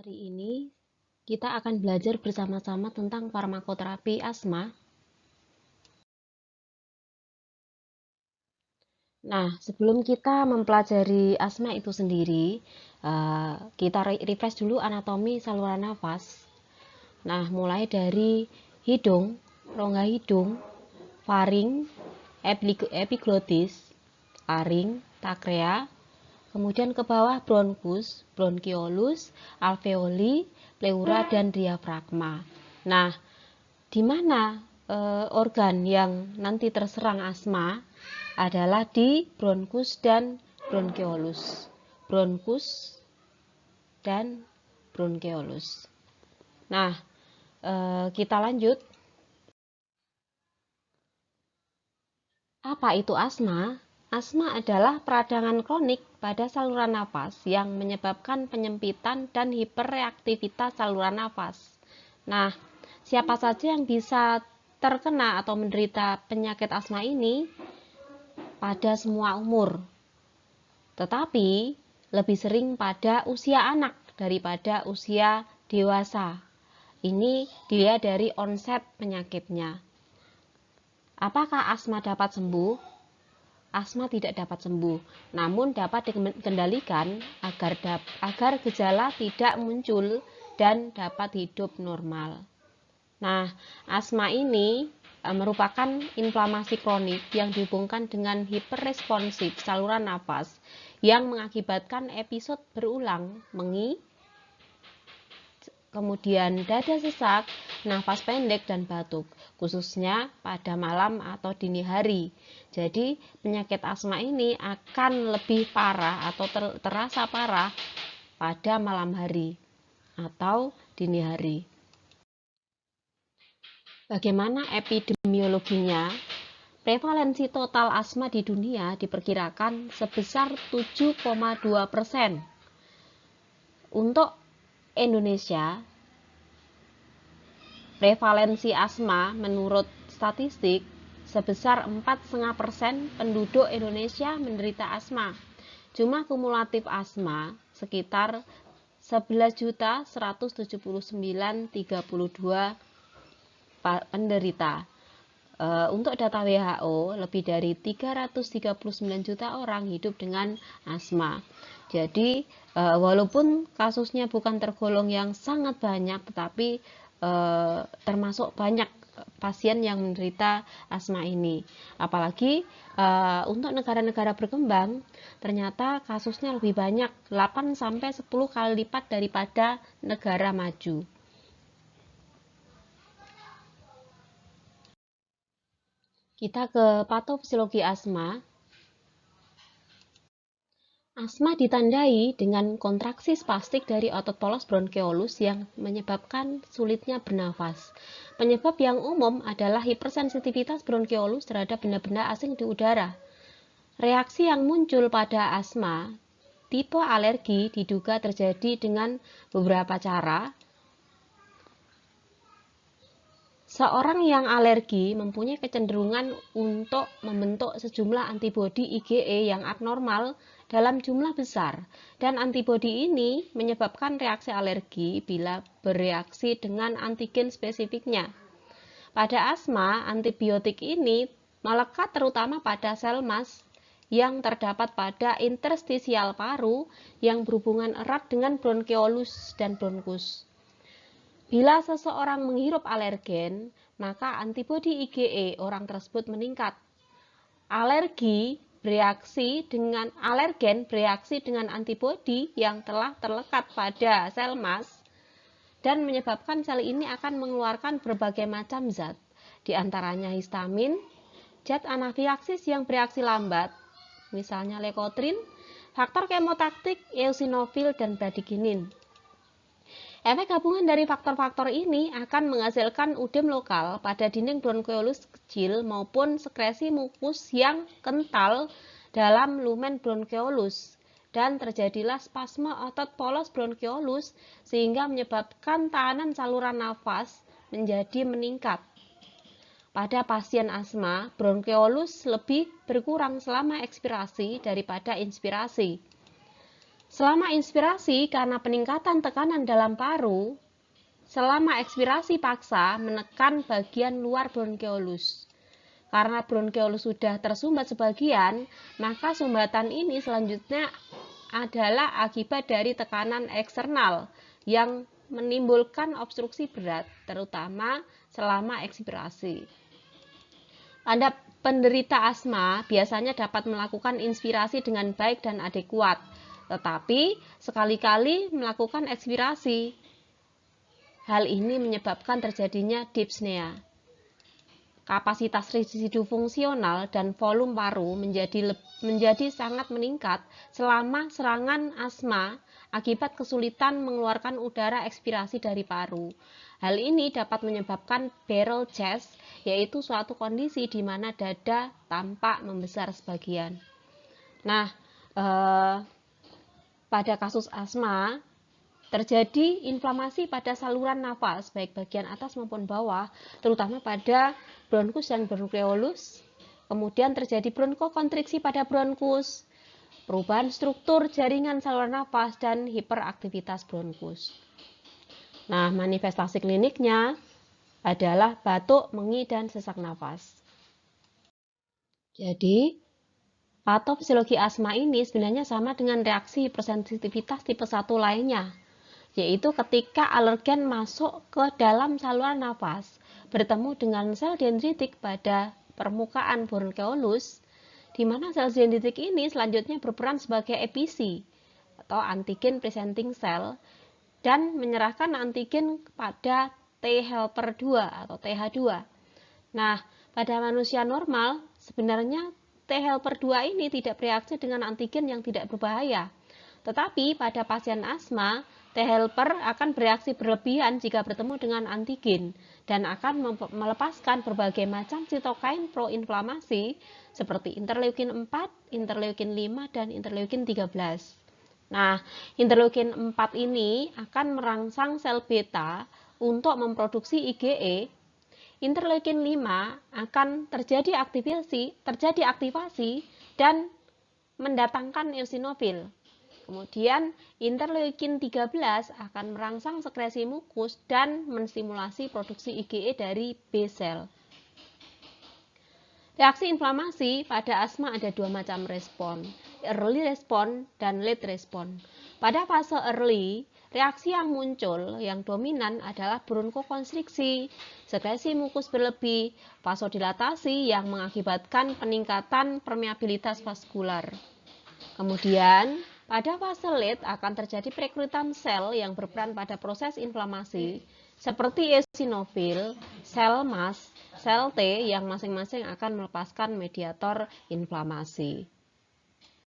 Hari ini kita akan belajar bersama-sama tentang farmakoterapi asma. Nah, sebelum kita mempelajari asma itu sendiri, kita refresh dulu anatomi saluran nafas. Nah, mulai dari hidung, rongga hidung, faring, epiglotis, laring, trakea, kemudian ke bawah bronkus, bronkiolus, alveoli, pleura, dan diafragma. Nah, di mana organ yang nanti terserang asma adalah di bronkus dan bronkiolus. Bronkus dan bronkiolus. Nah, kita lanjut. Apa itu asma? Asma adalah peradangan kronik pada saluran nafas yang menyebabkan penyempitan dan hiperreaktivitas saluran nafas. Nah, siapa saja yang bisa terkena atau menderita penyakit asma ini? Pada semua umur. Tetapi lebih sering pada usia anak daripada usia dewasa. Ini dilihat dari onset penyakitnya. Apakah asma dapat sembuh? Asma tidak dapat sembuh, namun dapat dikendalikan agar gejala tidak muncul dan dapat hidup normal. Nah, asma ini merupakan inflamasi kronik yang dihubungkan dengan hiperresponsif saluran nafas yang mengakibatkan episode berulang mengi, kemudian dada sesak, nafas pendek, dan batuk, khususnya pada malam atau dini hari. Jadi, penyakit asma ini akan lebih parah atau terasa parah pada malam hari atau dini hari. Bagaimana epidemiologinya? Prevalensi total asma di dunia diperkirakan sebesar 7,2%. Untuk Indonesia, prevalensi asma menurut statistik sebesar 4,5% penduduk Indonesia menderita asma. Jumlah kumulatif asma sekitar 11.179.032 penderita. Untuk data WHO, lebih dari 339 juta orang hidup dengan asma. Jadi, walaupun kasusnya bukan tergolong yang sangat banyak, tetapi termasuk banyak pasien yang menderita asma ini. Apalagi untuk negara-negara berkembang, ternyata kasusnya lebih banyak, 8-10 kali lipat daripada negara maju. Kita ke patofisiologi asma. Asma ditandai dengan kontraksi spastik dari otot polos bronkiolus yang menyebabkan sulitnya bernafas. Penyebab yang umum adalah hipersensitivitas bronkiolus terhadap benda-benda asing di udara. Reaksi yang muncul pada asma tipe alergi diduga terjadi dengan beberapa cara. Seorang yang alergi mempunyai kecenderungan untuk membentuk sejumlah antibodi IgE yang abnormal dalam jumlah besar, dan antibodi ini menyebabkan reaksi alergi bila bereaksi dengan antigen spesifiknya. Pada asma, antibiotik ini melekat terutama pada sel mast yang terdapat pada interstisial paru yang berhubungan erat dengan bronkiolus dan bronkus. Bila seseorang menghirup alergen, maka antibodi IgE orang tersebut meningkat. Alergen bereaksi dengan antibodi yang telah terlekat pada sel mast dan menyebabkan sel ini akan mengeluarkan berbagai macam zat, di antaranya histamin, zat anafilaksis yang bereaksi lambat, misalnya leukotrin, faktor kemotaktik, eosinofil, dan bradikinin. Efek gabungan dari faktor-faktor ini akan menghasilkan udem lokal pada dinding bronkiolus kecil maupun sekresi mukus yang kental dalam lumen bronkiolus, dan terjadilah spasme otot polos bronkiolus sehingga menyebabkan tekanan saluran nafas menjadi meningkat. Pada pasien asma, bronkiolus lebih berkurang selama ekspirasi daripada inspirasi. Selama inspirasi karena peningkatan tekanan dalam paru, selama ekspirasi paksa menekan bagian luar bronkeolus. Karena bronkeolus sudah tersumbat sebagian, maka sumbatan ini selanjutnya adalah akibat dari tekanan eksternal yang menimbulkan obstruksi berat, terutama selama ekspirasi. Pada penderita asma biasanya dapat melakukan inspirasi dengan baik dan adekuat, tetapi sekali-kali melakukan ekspirasi. Hal ini menyebabkan terjadinya dyspnea. Kapasitas residu fungsional dan volume paru menjadi sangat meningkat selama serangan asma akibat kesulitan mengeluarkan udara ekspirasi dari paru. Hal ini dapat menyebabkan barrel chest, yaitu suatu kondisi di mana dada tampak membesar sebagian. Nah, pada kasus asma, terjadi inflamasi pada saluran nafas, baik bagian atas maupun bawah, terutama pada bronkus dan bronkeolus. Kemudian terjadi bronkokontriksi pada bronkus, perubahan struktur jaringan saluran nafas, dan hiperaktivitas bronkus. Nah, manifestasi kliniknya adalah batuk, mengi, dan sesak nafas. Jadi, patofisiologi asma ini sebenarnya sama dengan reaksi hipersensitivitas tipe 1 lainnya, yaitu ketika alergen masuk ke dalam saluran nafas, bertemu dengan sel dendritik pada permukaan bronkeolus, di mana sel dendritik ini selanjutnya berperan sebagai episi atau antigen presenting cell dan menyerahkan antigen kepada T helper 2 atau TH2. Nah, pada manusia normal sebenarnya T helper 2 ini tidak bereaksi dengan antigen yang tidak berbahaya. Tetapi pada pasien asma, T helper akan bereaksi berlebihan jika bertemu dengan antigen dan akan melepaskan berbagai macam sitokain proinflamasi seperti interleukin 4, interleukin 5, dan interleukin 13. Nah, interleukin 4 ini akan merangsang sel beta untuk memproduksi IgE. Interleukin 5 akan terjadi aktivasi dan mendatangkan eosinofil. Kemudian interleukin 13 akan merangsang sekresi mukus dan menstimulasi produksi IgE dari B sel. Reaksi inflamasi pada asma ada dua macam respon, early respon dan late respon. Pada fase early, reaksi yang muncul yang dominan adalah bronkokonstriksi, sekresi mukus berlebih, vasodilatasi yang mengakibatkan peningkatan permeabilitas vaskular. Kemudian, pada fase late akan terjadi perekrutan sel yang berperan pada proses inflamasi, seperti eosinofil, sel mast, sel T yang masing-masing akan melepaskan mediator inflamasi.